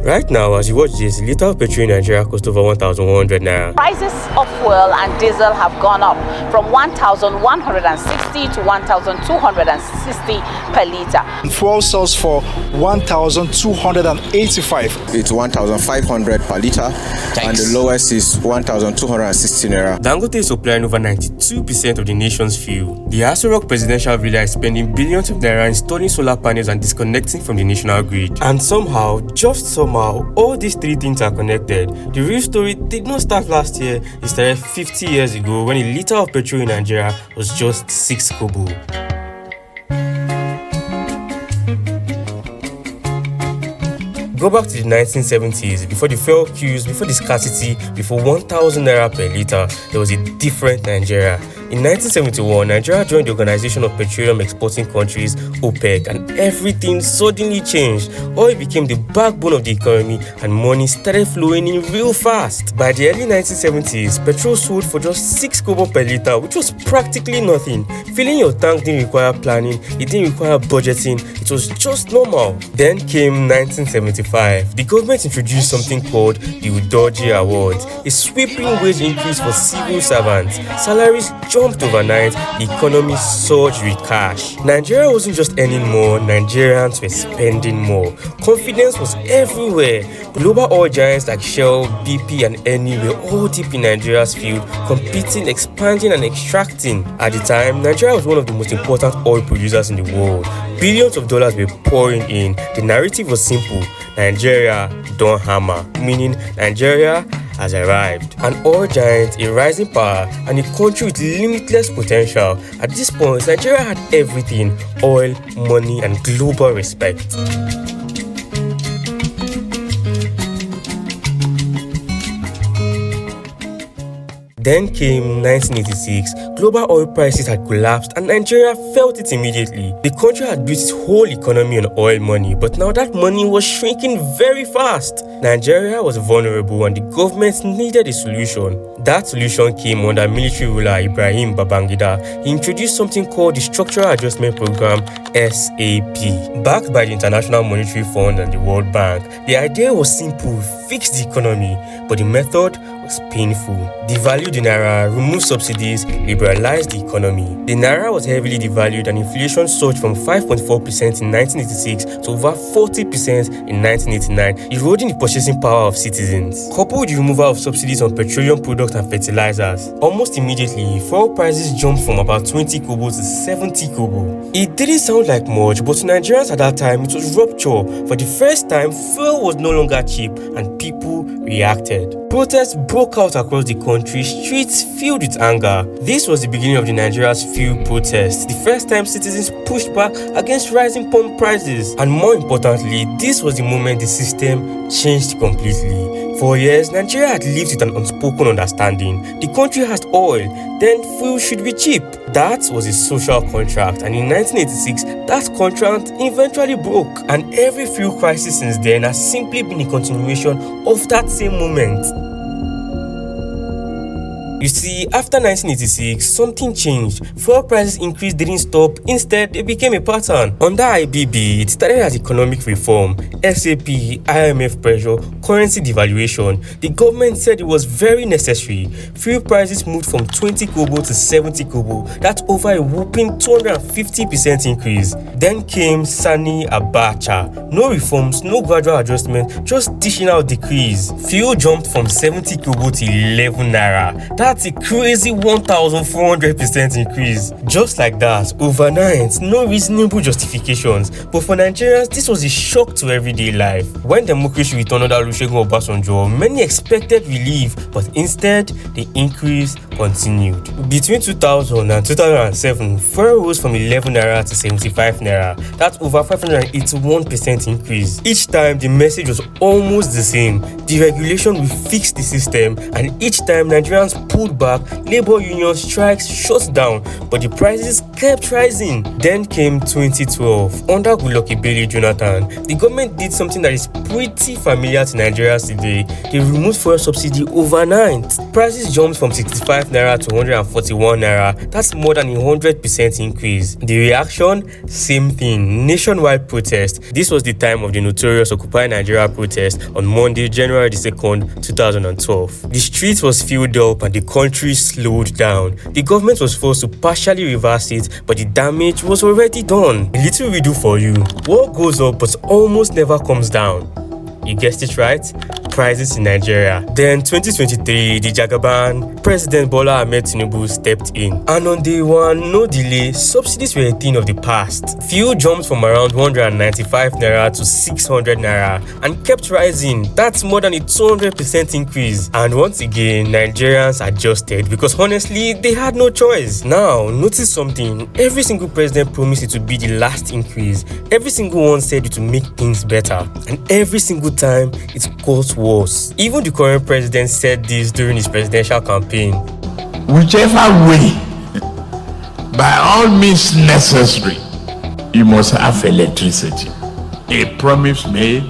Right now, as you watch this, a litre of petrol in Nigeria costs over 1,100 naira. Prices of fuel and diesel have gone up from 1,160 to 1,260 per litre. Fuel sells for 1,285. It's 1,500 per litre, and the lowest is 1,260 naira. Dangote is supplying over 92% of the nation's fuel. The Aso Rock presidential villa is spending billions of naira installing solar panels and disconnecting from the national grid. And somehow, just somehow, all these three things are connected. The real story did not start last year. It started 50 years ago when a litre of petrol in Nigeria was just 6 kobo. Go back to the 1970s, before the fuel queues, before the scarcity, before 1,000 naira per litre, there was a different Nigeria. In 1971, Nigeria joined the Organization of Petroleum Exporting Countries, OPEC, and everything suddenly changed. Oil became the backbone of the economy and money started flowing in real fast. By the early 1970s, petrol sold for just 6 kobo per litre, which was practically nothing. Filling your tank didn't require planning, it didn't require budgeting, it was just normal. Then came 1975. The government introduced something called the Udoji Awards, a sweeping wage increase for civil servants. Salaries jumped overnight, the economy surged with cash. Nigeria wasn't just earning more, Nigerians were spending more. Confidence was everywhere. Global oil giants like Shell, BP and Eni were all deep in Nigeria's field, competing, expanding and extracting. At the time, Nigeria was one of the most important oil producers in the world. Billions of dollars were pouring in. The narrative was simple: Nigeria don't hammer, meaning Nigeria has arrived. An oil giant, a rising power, and a country with limitless potential. At this point, Nigeria had everything: oil, money, and global respect. Then came 1986. Global oil prices had collapsed and Nigeria felt it immediately. The country had built its whole economy on oil money, but now that money was shrinking very fast. Nigeria was vulnerable and the government needed a solution. That solution came under military ruler Ibrahim Babangida. He introduced something called the Structural Adjustment Program, SAP. Backed by the International Monetary Fund and the World Bank, the idea was simple: fix the economy, but the method was painful. Devalue the naira, remove subsidies, liberalize the economy. The naira was heavily devalued and inflation surged from 5.4% in 1986 to over 40% in 1989, eroding the purchasing power of citizens. Coupled with the removal of subsidies on petroleum products and fertilizers, almost immediately, fuel prices jumped from about 20 kobo to 70 kobo. It didn't sound like much, but to Nigerians at that time, it was rupture. For the first time, fuel was no longer cheap and people reacted. Protests broke out across the country, streets filled with anger. This was the beginning of the Nigeria's fuel protests, the first time citizens pushed back against rising pump prices. And more importantly, this was the moment the system changed completely. For years, Nigeria had lived with an unspoken understanding. The country has oil, then fuel should be cheap. That was a social contract, and in 1986, that contract eventually broke. And every fuel crisis since then has simply been a continuation of that same moment. You see, after 1986, something changed. Fuel prices increase didn't stop. Instead, they became a pattern. Under IBB, it started as economic reform, SAP, IMF pressure, currency devaluation. The government said it was very necessary. Fuel prices moved from 20 kobo to 70 kobo. That's over a whopping 250% increase. Then came Sani Abacha. No reforms, no gradual adjustment, just dishing out decrees. Fuel jumped from 70 kobo to 11 naira. That's a crazy 1,400% increase. Just like that, overnight, no reasonable justifications. But for Nigerians, this was a shock to everyday life. When democracy returned under Olusegun Obasanjo, many expected relief, but instead, the increase continued. Between 2000 and 2007, fuel rose from 11 naira to 75 naira. That's over 581% increase. Each time, the message was almost the same. Deregulation will fix the system, and each time, Nigerians pulled pulled back, labor union strikes shut down, but the prices kept rising. Then came 2012. Under Goodluck Jonathan, the government did something that is pretty familiar to Nigerians today. They removed fuel subsidy overnight. Prices jumped from 65 naira to 141 naira. That's more than 100% increase. The reaction? Same thing. Nationwide protest. This was the time of the notorious Occupy Nigeria protest on Monday, January 2nd, 2012. The streets was filled up and the country slowed down. The government was forced to partially reverse it, but the damage was already done. A little we do for you. What goes up but almost never comes down? You guessed it right, prices in Nigeria. Then 2023, the Jagaban, President Bola Ahmed Tinubu stepped in. And on day one, no delay, subsidies were a thing of the past. Fuel jumped from around 195 naira to 600 naira and kept rising. That's more than a 200% increase. And once again, Nigerians adjusted because honestly, they had no choice. Now, notice something. Every single president promised it to be the last increase. Every single one said it to make things better. And every single time, it got worse. Even the current president said this during his presidential campaign. Whichever way, by all means necessary, you must have electricity. A promise made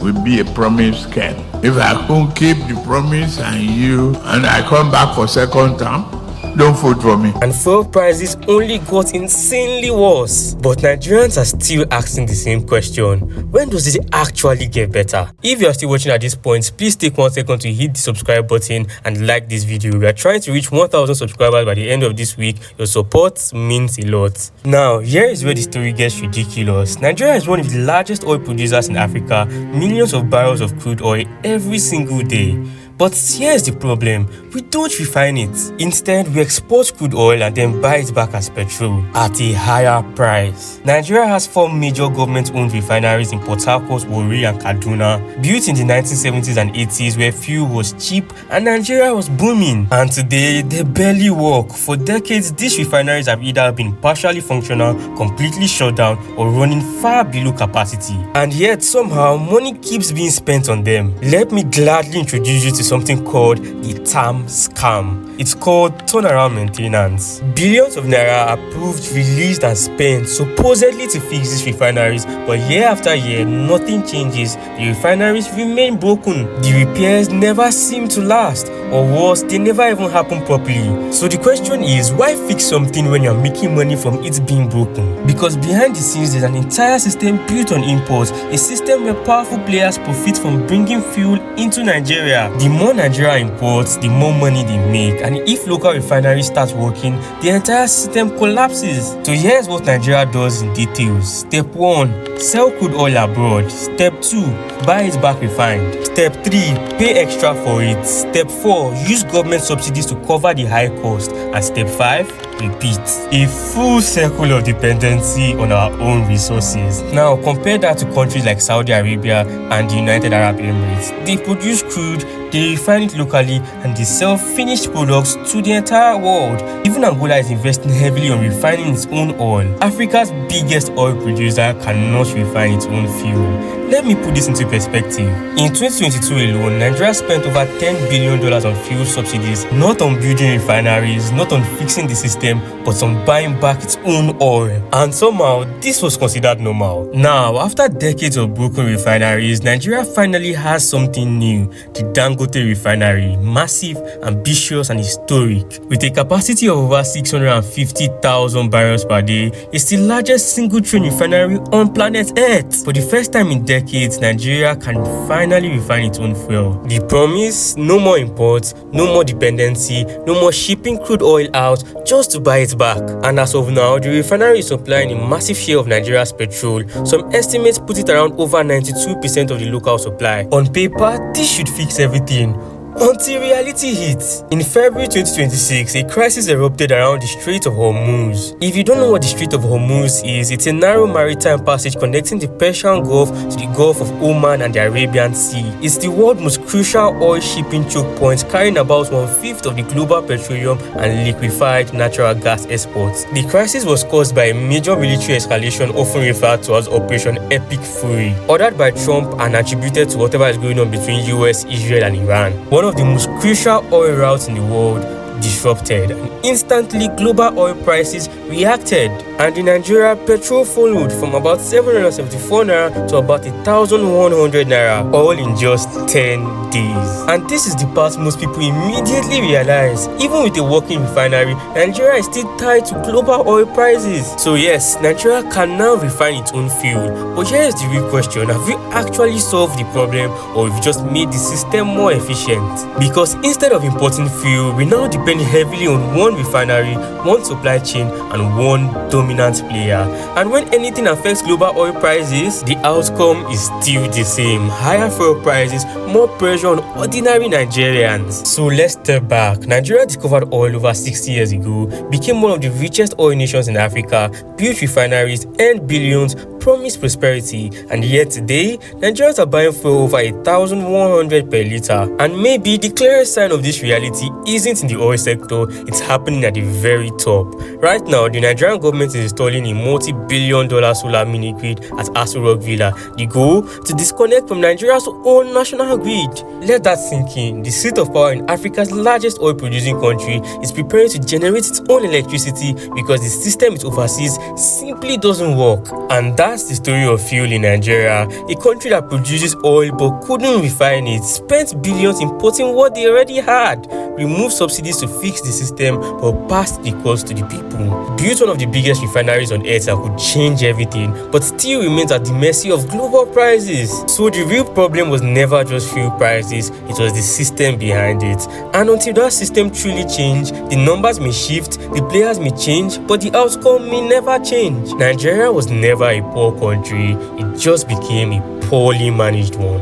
will be a promise kept. If I don't keep the promise and I come back for second term, don't vote for me. And fuel prices only got insanely worse. But Nigerians are still asking the same question. When does it actually get better? If you are still watching at this point, please take 1 second to hit the subscribe button and like this video. We are trying to reach 1,000 subscribers by the end of this week. Your support means a lot. Now, here is where the story gets ridiculous. Nigeria is one of the largest oil producers in Africa. Millions of barrels of crude oil every single day. But here's the problem, we don't refine it. Instead, we export crude oil and then buy it back as petrol at a higher price. Nigeria has 4 major government-owned refineries in Port Harcourt, Warri and Kaduna, built in the 1970s and 80s where fuel was cheap and Nigeria was booming. And today, they barely work. For decades, these refineries have either been partially functional, completely shut down, or running far below capacity. And yet, somehow, money keeps being spent on them. Let me gladly introduce you to something called the term scam. It's called turnaround maintenance. Billions of naira approved, released and spent supposedly to fix these refineries, but year after year nothing changes. The refineries remain broken. The repairs never seem to last, or worse, they never even happen properly. So the question is, why fix something when you're making money from it being broken? Because behind the scenes there's an entire system built on imports, a system where powerful players profit from bringing fuel into Nigeria. The more Nigeria imports, the more money they make, and if local refineries start working, the entire system collapses. So here's what Nigeria does in details. Step 1, sell crude oil abroad. Step 2, buy it back refined. Step 3, pay extra for it. Step 4, use government subsidies to cover the high cost. And step 5, repeat. A full circle of dependency on our own resources. Now compare that to countries like Saudi Arabia and the United Arab Emirates. They produce crude, they refine it locally, and they sell finished products to the entire world. Even Angola is investing heavily on refining its own oil. Africa's biggest oil producer cannot refine its own fuel. Let me put this into perspective. In 2022 alone, Nigeria spent over $10 billion on fuel subsidies, not on building refineries, not on fixing the system, but on buying back its own oil. And somehow, this was considered normal. Now, after decades of broken refineries, Nigeria finally has something new, the Dangote Refinery, massive, ambitious, and historic. With a capacity of over 650,000 barrels per day, it's the largest single-train refinery on planet Earth. For the first time in decades, Nigeria can finally refine its own fuel. The promise? No more imports, no more dependency, no more shipping crude oil out just to buy it back. And as of now, the refinery is supplying a massive share of Nigeria's petrol. Some estimates put it around over 92% of the local supply. On paper, this should fix everything. Until reality hits. In February 2026, a crisis erupted around the Strait of Hormuz. If you don't know what the Strait of Hormuz is, it's a narrow maritime passage connecting the Persian Gulf to the Gulf of Oman and the Arabian Sea. It's the world's most crucial oil shipping choke point, carrying about 1/5 of the global petroleum and liquefied natural gas exports. The crisis was caused by a major military escalation often referred to as Operation Epic Fury, ordered by Trump and attributed to whatever is going on between US, Israel and Iran. One of the most crucial oil routes in the world, disrupted, and instantly global oil prices reacted. And in Nigeria, petrol followed from about 774 naira to about 1,100 naira, all in just 10 days. And this is the part most people immediately realize. Even with a working refinery, Nigeria is still tied to global oil prices. So yes, Nigeria can now refine its own fuel. But here is the real question: have we actually solved the problem, or have we just made the system more efficient? Because instead of importing fuel, we now depend heavily on one refinery, one supply chain, and one dominant player. And when anything affects global oil prices, the outcome is still the same: higher fuel prices, more pressure on ordinary Nigerians. So let's step back. Nigeria discovered oil over 60 years ago, became one of the richest oil nations in Africa, built refineries, earned billions, promised prosperity, and yet today, Nigerians are buying fuel over 1,100 per litre. And maybe the clearest sign of this reality isn't in the oil sector, it's happening at the very top. Right now, the Nigerian government is installing a multi-billion-dollar solar mini-grid at Aso Rock Villa. The goal? To disconnect from Nigeria's own national grid. Let that sink in. The seat of power in Africa's largest oil-producing country is preparing to generate its own electricity because the system it oversees simply doesn't work. And that's the story of fuel in Nigeria, a country that produces oil but couldn't refine it, spent billions importing what they already had, removed subsidies to fix the system but passed the cost to the people, built one of the biggest refineries on earth that could change everything but still remains at the mercy of global prices. So the real problem was never just fuel prices, it was the system behind it. And until that system truly changed, the numbers may shift, the players may change, but the outcome may never change. Nigeria was never a poor country, it just became a poorly managed one.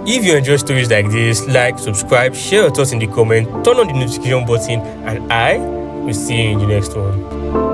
If you enjoy stories like this, like, subscribe, share your thoughts in the comment, turn on the notification button, and I will see you in the next one.